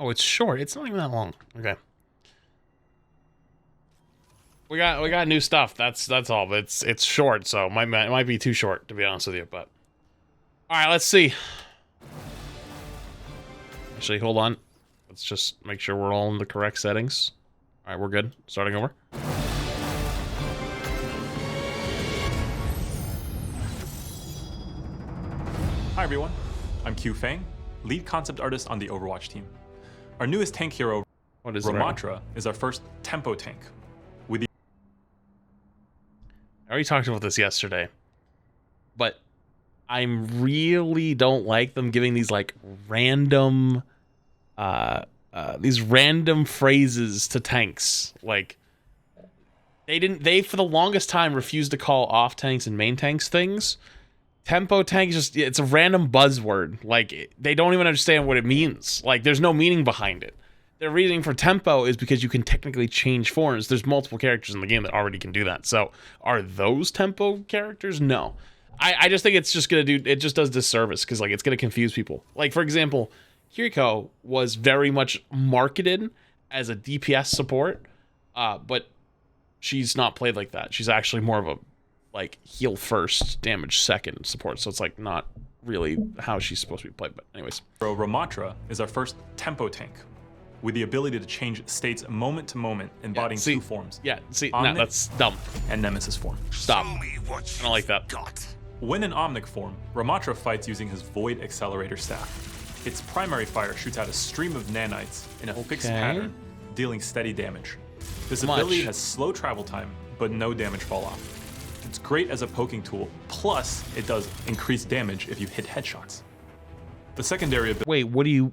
Oh, it's short. It's not even that long. Okay. We got new stuff. That's all. But it's short, so it might be too short to be honest with you. But all right, let's see. Actually, hold on. Let's just make sure we're all in the correct settings. All right, we're good. Starting over. Hi everyone, I'm Q Fang, lead concept artist on the Overwatch team. Our newest tank hero, RAMATTRA, is our first tempo tank. I already talked about this yesterday, but I really don't like them giving these like random phrases to tanks. Like they for the longest time refused to call off tanks and main tanks things. Tempo tank is just, it's a random buzzword. Like they don't even understand what it means. Like there's no meaning behind it. The reasoning for tempo is because you can technically change forms. There's multiple characters in the game that already can do that. So are those tempo characters? No. I just think it's just gonna do, it just does disservice because like it's gonna confuse people. Like for example, Kiriko was very much marketed as a DPS support, but she's not played like that. She's actually more of a like heal first, damage second support. So it's like not really how she's supposed to be played. But anyways, RAMATTRA is our first tempo tank with the ability to change states moment to moment, embodying two forms. Yeah, see, no, that's dumb. And Nemesis form. Stop. I don't like that. When in Omnic form, RAMATTRA fights using his Void Accelerator staff. Its primary fire shoots out a stream of nanites in a fixed pattern, dealing steady damage. This ability has slow travel time, but no damage fall off. It's great as a poking tool, plus it does increased damage if you hit headshots. The secondary ability... Wait,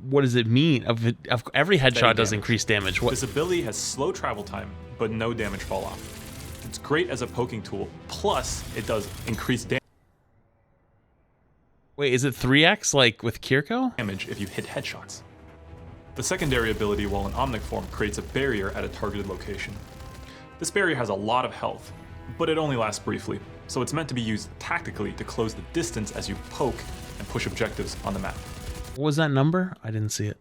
what does it mean? Of every headshot does increase damage. What? This ability has slow travel time, but no damage fall off. It's great as a poking tool, plus it does increased damage. Wait, is it 3x like with Kiriko? Damage if you hit headshots. The secondary ability while in Omnic form creates a barrier at a targeted location. This barrier has a lot of health, but it only lasts briefly, so it's meant to be used tactically to close the distance as you poke and push objectives on the map. What was that number? I didn't see it.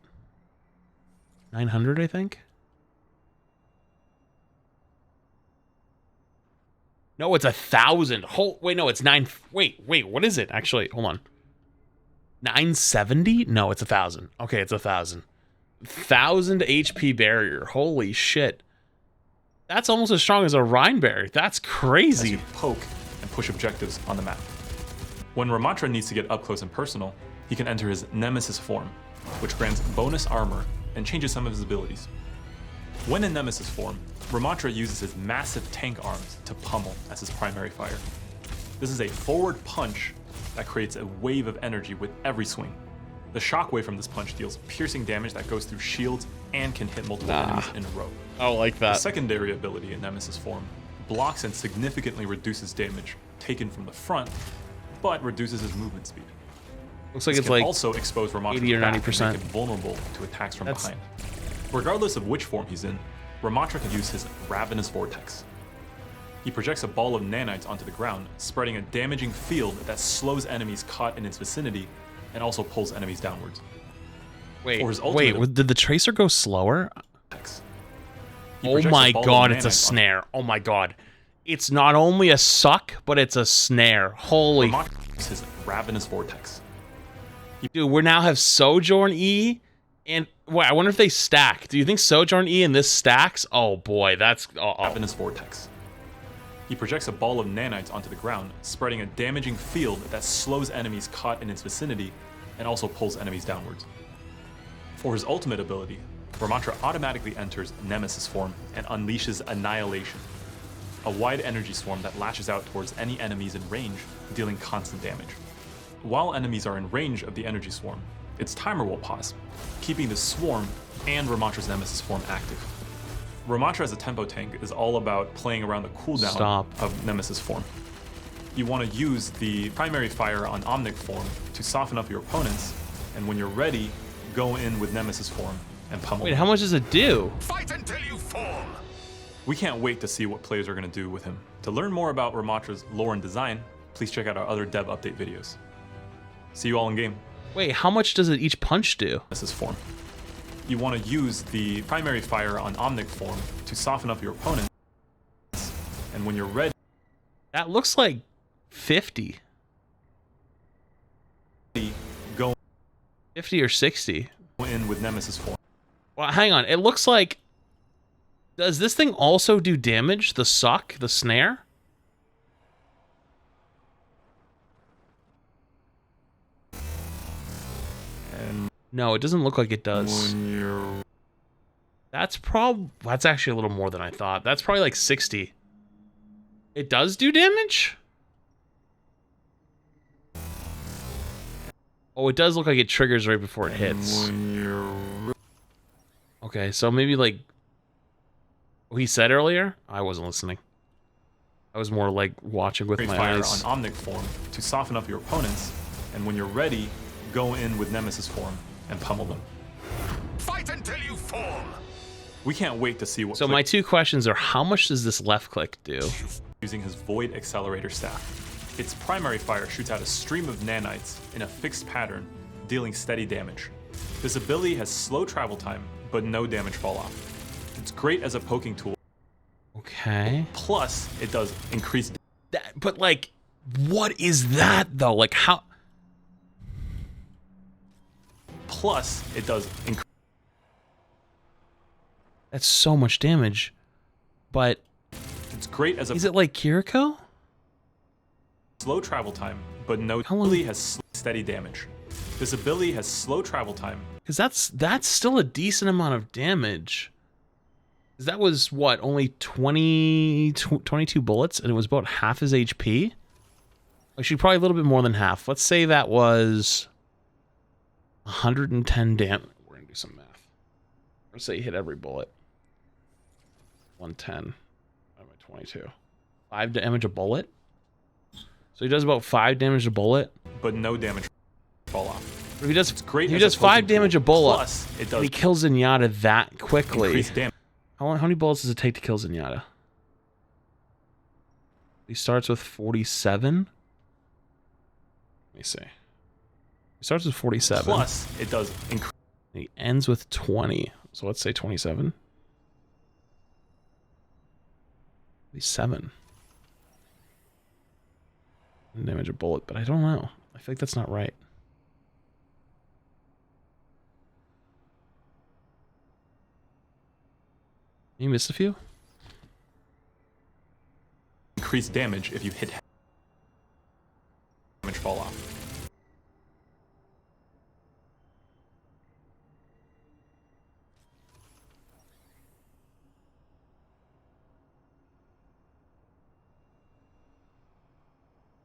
900, I think? No, it's 1,000. Wait, no, it's 9. Wait, what is it? Actually, hold on. 970? No, it's 1,000. Okay, it's 1,000. 1,000 HP barrier. Holy shit. That's almost as strong as a Rhine barrier. That's crazy. As you poke and push objectives on the map. When RAMATTRA needs to get up close and personal, he can enter his Nemesis form, which grants bonus armor and changes some of his abilities. When in Nemesis form, RAMATTRA uses his massive tank arms to pummel as his primary fire. This is a forward punch that creates a wave of energy with every swing. The shockwave from this punch deals piercing damage that goes through shields and can hit multiple enemies in a row. Oh, like that. The secondary ability in Nemesis form blocks and significantly reduces damage taken from the front, but reduces his movement speed. Looks like it's like also expose RAMATTRA 80 or 90%. and make it vulnerable to attacks from behind. Regardless of which form he's in, RAMATTRA can use his Ravenous Vortex. He projects a ball of nanites onto the ground, spreading a damaging field that slows enemies caught in its vicinity and also pulls enemies downwards. Wait, did the tracer go slower? Oh my god, it's a snare. Oh my god. It's not only a suck, but it's a snare. Holy his Ravenous Vortex. Dude, we now have Sojourn E, and wait, I wonder if they stack. Do you think Sojourn E and this stacks? Oh boy, that's... Ravenous Vortex. He projects a ball of nanites onto the ground, spreading a damaging field that slows enemies caught in its vicinity and also pulls enemies downwards. For his ultimate ability, RAMATTRA automatically enters Nemesis form and unleashes Annihilation, a wide energy swarm that lashes out towards any enemies in range, dealing constant damage. While enemies are in range of the energy swarm, its timer will pause, keeping the swarm and RAMATTRA's Nemesis form active. RAMATTRA as a tempo tank is all about playing around the cooldown of Nemesis form. You want to use the primary fire on Omnic form to soften up your opponents, and when you're ready, go in with Nemesis form and pummel. Wait, how much does it do? Fight until you fall! We can't wait to see what players are going to do with him. To learn more about RAMATTRA's lore and design, please check out our other dev update videos. See you all in game. Wait, how much does it each punch do? Nemesis form. you want to use the primary fire on Omnic form to soften up your opponent. And when you're ready, That looks like 50. go 50 or 60. in with Nemesis form. Well, hang on. It looks like... Does this thing also do damage? The suck? The snare? And No, it doesn't look like it does. That's actually a little more than I thought. That's probably like 60. It does do damage? Oh, it does look like it triggers right before it hits. Okay, so maybe like what he said earlier? I wasn't listening. I was more like watching with my fire eyes. on Omnic form to soften up your opponents, and when you're ready, go in with Nemesis form and pummel them. Fight until you fall. We can't wait to see what So my two questions are, how much does this left click do? using his Void Accelerator staff. Its primary fire shoots out a stream of nanites in a fixed pattern, dealing steady damage. This ability has slow travel time, but no damage fall off. It's great as a poking tool. Okay. Plus, it does increase. But like, what is that though? Like how? Plus, it does increase. That's so much damage. But It's great as a is it like Kiriko? slow travel time, but no How long- ability has steady damage. This ability has slow travel time. Because that's still a decent amount of damage. 'Cause that was what, only 22 bullets, and it was about half his HP. Actually, probably a little bit more than half. Let's say that was 110 damage. We're gonna do some math. Let's say he hit every bullet. 110 by 22. 5 damage a bullet. So he does about 5 damage a bullet. But no damage fall off. But if he does, It's great if he as a does 5 poking damage tool. a bullet, Plus, it and does he kills Zenyatta that quickly. increase damage. How many bullets does it take to kill Zenyatta? He starts with 47. Let me see. He starts with 47. Plus, it does increase. He ends with 20. So let's say 27. 7. Damage a bullet, but I don't know. I feel like that's not right. You missed a few? Increase damage if you hit damage fall off.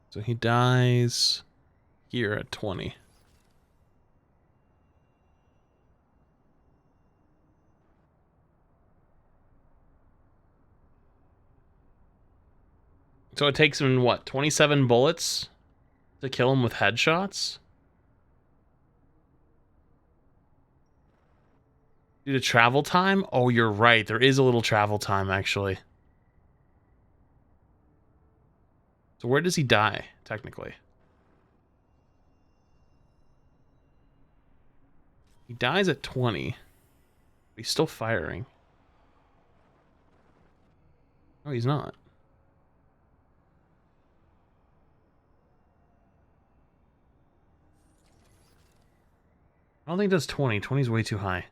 So he dies here at 20. So it takes him, what, 27 bullets to kill him with headshots? Due to travel time? Oh, you're right. There is a little travel time, actually. So where does he die, technically? He dies at 20. But he's still firing. No, he's not. I don't think it does 20. 20 is way too high.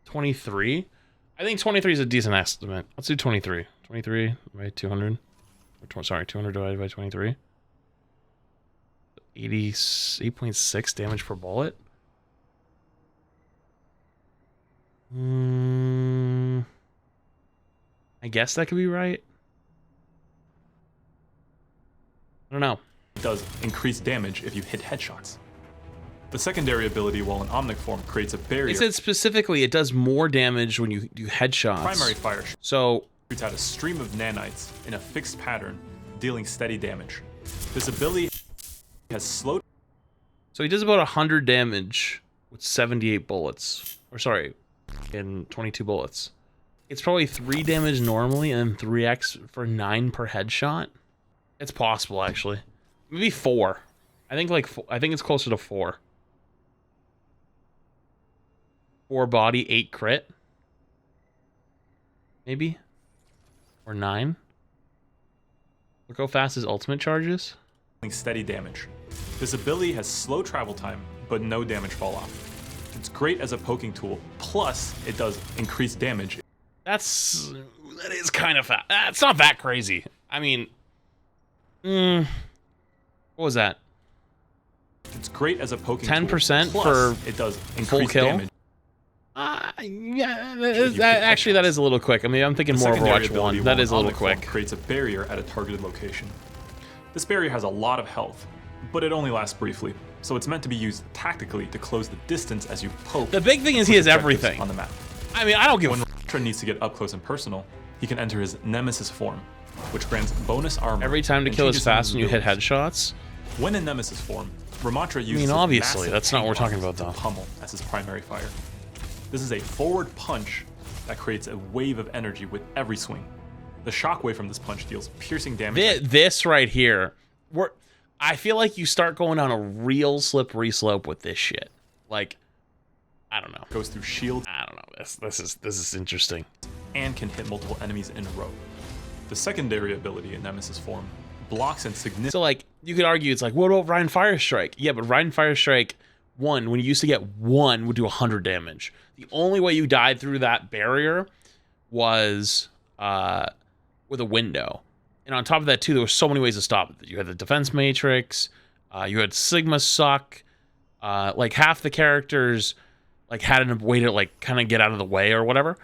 23? I think 23 is a decent estimate. Let's do 23. 23 by 200. Sorry, 200 divided by 23. 8.6 damage per bullet. I guess that could be right. I don't know. It does increase damage if you hit headshots. The secondary ability, while in Omnic form, creates a barrier. They said specifically it does more damage when you do headshots. Primary fire So shoots out a stream of nanites in a fixed pattern, dealing steady damage. This ability has slow. he does about 100 damage with 78 bullets. Or sorry, in 22 bullets. It's probably 3 damage normally and 3x for 9 per headshot. It's possible, actually. Maybe 4. I think it's closer to 4. 4 body, 8 crit. Maybe? Or 9? Look how fast his ultimate charges. Steady damage. This ability has slow travel time, but no damage fall off. It's great as a poking tool, plus it does increased damage. That is kind of fast. It's not that crazy. I mean, what was that? It's great as a poking 10% tool, for it does full increased kill. damage. Yeah, actually that is a little quick. I mean, I'm thinking The more secondary Overwatch ability 1. That while is a little Omnic form quick. creates a barrier at a targeted location. This barrier has a lot of health, but it only lasts briefly, so it's meant to be used tactically to close the distance as you poke. The big thing is he has everything on the map. I mean, I don't give When Ramattra needs to get up close and personal, he can enter his Nemesis form, which grants bonus armor. every time to and kill is changes fast his when you hit abilities. headshots. When in Nemesis form, Ramattra uses I mean, obviously, massive that's not what we're talking tank about, to though. Pummel as his primary fire. This is a forward punch that creates a wave of energy with every swing. The shockwave from this punch deals piercing damage. This right here, I feel like you start going on a real slippery slope with this shit. Like, I don't know. Goes through shields. I don't know. This is interesting. And can hit multiple enemies in a row. The secondary ability in Nemesis form blocks and significantly. So like, you could argue it's like, what about Ryan Firestrike? Yeah, but Ryan Firestrike 1, when you used to get 1, would do 100 damage. The only way you died through that barrier was with a window. And on top of that, too, there were so many ways to stop it. You had the defense matrix, you had Sigma suck, like half the characters like had a way to like kind of get out of the way or whatever.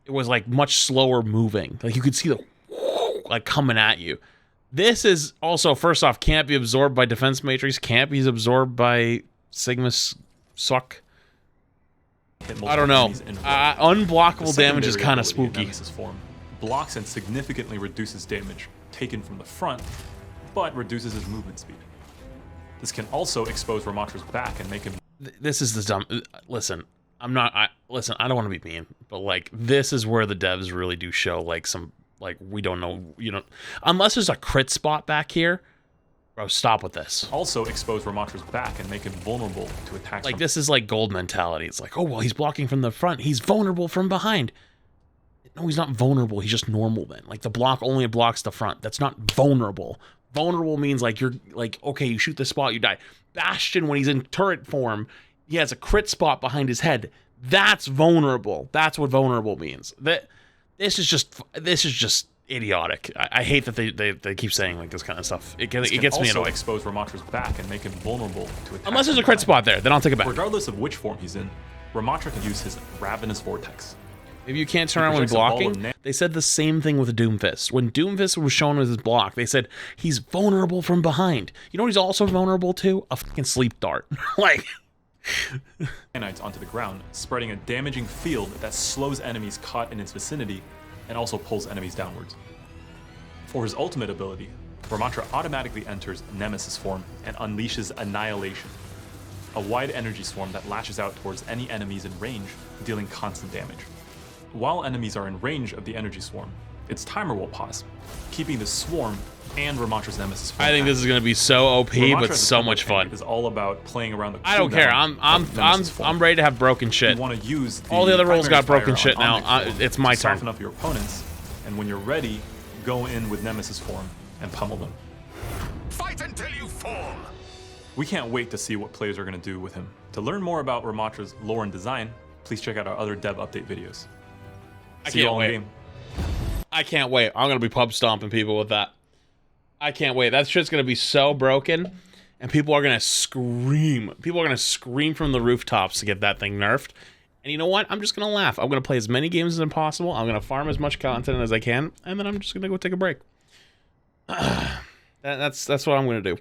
It was like much slower moving. Like you could see the like coming at you. This is also, first off, can't be absorbed by defense matrix, can't be absorbed by Sigma suck. I don't know. Unblockable damage is kind of spooky. Nemesis form blocks and significantly reduces damage taken from the front, but reduces his movement speed. This can also expose Ramattra's back and make him. This is the dumb. Listen, I don't want to be mean, but like this is where the devs really do show like some like we don't know, unless there's a crit spot back here. Bro, stop with this. Also expose Ramattra's back and make him vulnerable to attacks. Like this is like gold mentality. It's like, oh well, he's blocking from the front. He's vulnerable from behind. No, he's not vulnerable. He's just normal then. Like the block only blocks the front. That's not vulnerable. Vulnerable means like you're like, okay, you shoot the spot, you die. Bastion, when he's in turret form, he has a crit spot behind his head. That's vulnerable. That's what vulnerable means. This is just idiotic. I hate that they keep saying like this kind of stuff. It gets me annoyed. Also expose Ramattra's back and make him vulnerable to attacks. Unless there's a crit spot there, then I'll take it back. Regardless of which form he's in, Ramattra can use his Ravenous Vortex. Maybe you can't turn around when blocking. They said the same thing with Doomfist. When Doomfist was shown with his block, they said he's vulnerable from behind. You know what he's also vulnerable to? A fucking sleep dart. Like Nanites onto the ground, spreading a damaging field that slows enemies caught in its vicinity and also pulls enemies downwards. For his ultimate ability, Ramattra automatically enters Nemesis form and unleashes Annihilation, a wide energy swarm that lashes out towards any enemies in range, dealing constant damage. While enemies are in range of the energy swarm, its timer will pause, keeping the swarm and Ramattra's Nemesis form. I think this is gonna be so OP, Ramattra but so much fun. It's all about playing around the. I don't care. I'm ready to have broken shit. You want to use all the other roles got primary broken fire shit on now. Omnic form It's my to turn. Soften up your opponents, and when you're ready, go in with Nemesis form and pummel them. Fight until you fall. We can't wait to see what players are going to do with him. To learn more about Ramattra's lore and design, please check out our other dev update videos. See you all in game. I can't wait. I'm gonna be pub stomping people with that. I can't wait. That shit's gonna be so broken, and people are gonna scream. People are gonna scream from the rooftops to get that thing nerfed. And you know what? I'm just gonna laugh. I'm gonna play as many games as possible. I'm gonna farm as much content as I can, and then I'm just gonna go take a break. That's what I'm gonna do.